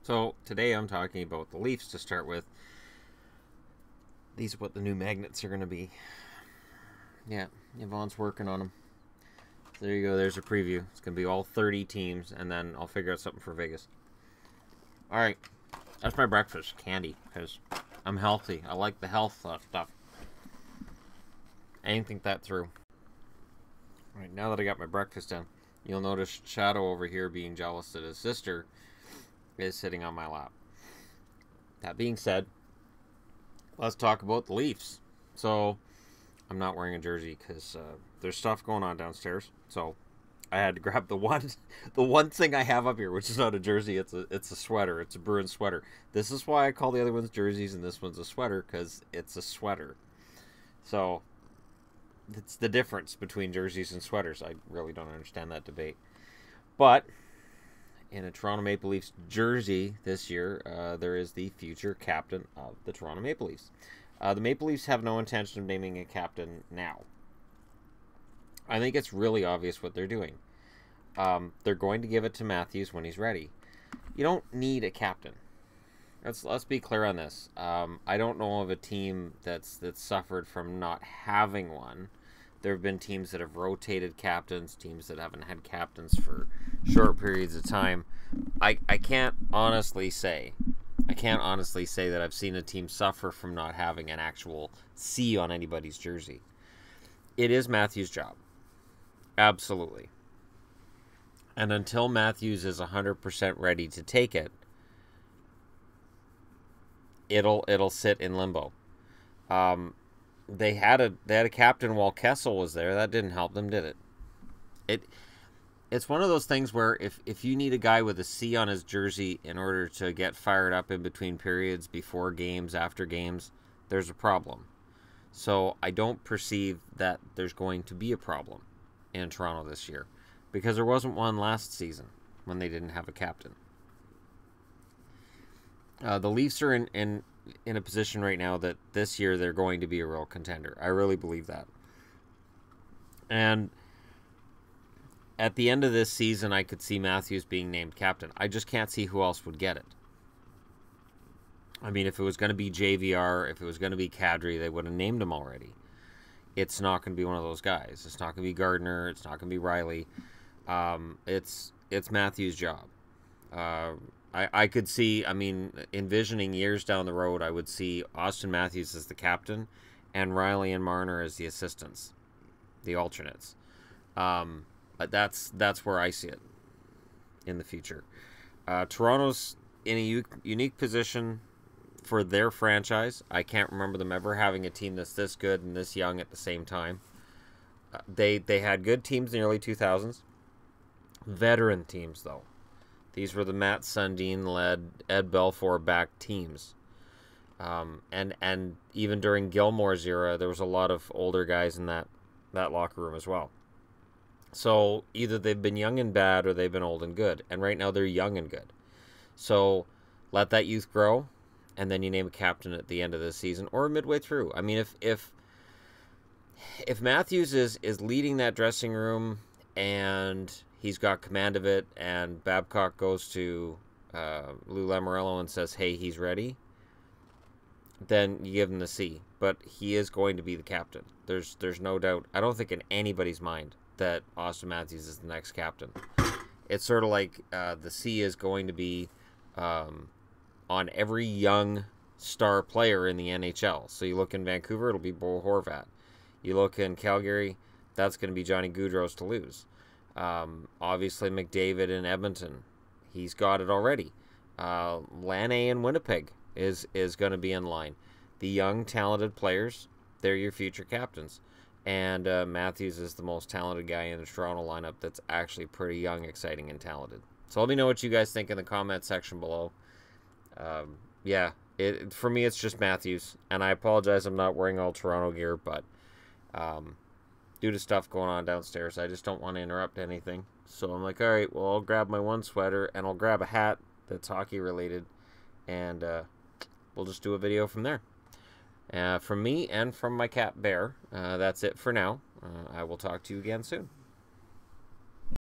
So today I'm talking about the Leafs to start with. These are what the new magnets are going to be. Yeah, Yvonne's working on them. So there you go. There's a preview. It's going to be all 30 teams, and then I'll figure out something for Vegas. All right. That's my breakfast. Candy, because I'm healthy. I like the health stuff. I didn't think that through. All right, now that I got my breakfast done, you'll notice Shadow over here being jealous that his sister is sitting on my lap. That being said, let's talk about the Leafs. So, I'm not wearing a jersey because there's stuff going on downstairs. So, I had to grab the one thing I have up here, which is not a jersey. It's a sweater. It's a Bruins sweater. This is why I call the other ones jerseys and this one's a sweater, because it's a sweater. So, it's the difference between jerseys and sweaters. I really don't understand that debate. But in a Toronto Maple Leafs jersey this year, there is the future captain of the Toronto Maple Leafs. The Maple Leafs have no intention of naming a captain now. I think it's really obvious what they're doing. They're going to give it to Matthews when he's ready. You don't need a captain. Let's be clear on this. I don't know of a team that's suffered from not having one. There have been teams that have rotated captains, teams that haven't had captains for short periods of time. I can't honestly say that I've seen a team suffer from not having an actual C on anybody's jersey. It is Matthews' job. Absolutely. And until Matthews is 100% ready to take it, it'll sit in limbo. They had a captain while Kessel was there. That didn't help them, did it? It's one of those things where if you need a guy with a C on his jersey in order to get fired up in between periods, before games, after games, there's a problem. So I don't perceive that there's going to be a problem in Toronto this year, because there wasn't one last season when they didn't have a captain. The Leafs are in a position right now that this year they're going to be a real contender. I really believe that. And at the end of this season, I could see Matthews being named captain. I just can't see who else would get it. I mean, if it was going to be JVR, if it was going to be Kadri, they would have named him already. It's not going to be one of those guys. It's not going to be Gardner. It's not going to be Riley. It's Matthews' job. I could see, envisioning years down the road, I would see Austin Matthews as the captain and Riley and Marner as the assistants, the alternates. But that's where I see it in the future. Toronto's in a unique position for their franchise. I can't remember them ever having a team that's this good and this young at the same time. They had good teams in the early 2000s. Veteran teams, though. These were the Matt Sundin-led, Ed Belfour-backed teams. And even during Gilmore's era, there was a lot of older guys in that locker room as well. So either they've been young and bad or they've been old and good. And right now they're young and good. So let that youth grow, and then you name a captain at the end of the season or midway through. I mean, if Matthews is leading that dressing room and he's got command of it, and Babcock goes to Lou Lamoriello and says, hey, he's ready, then you give him the C. But he is going to be the captain. There's no doubt. I don't think in anybody's mind that Austin Matthews is the next captain. It's sort of like the C is going to be on every young star player in the NHL. So you look in Vancouver, it'll be Bo Horvat. You look in Calgary, that's going to be Johnny Gaudreau's to lose. Obviously McDavid in Edmonton, he's got it already. Laine in Winnipeg is going to be in line. The young, talented players, they're your future captains. And Matthews is the most talented guy in the Toronto lineup that's actually pretty young, exciting, and talented. So let me know what you guys think in the comment section below. For me, it's just Matthews. And I apologize I'm not wearing all Toronto gear, but due to stuff going on downstairs, I just don't want to interrupt anything. So I'm like, all right, well, I'll grab my one sweater, and I'll grab a hat that's hockey-related, and we'll just do a video from there. From me and from my cat Bear, that's it for now. I will talk to you again soon.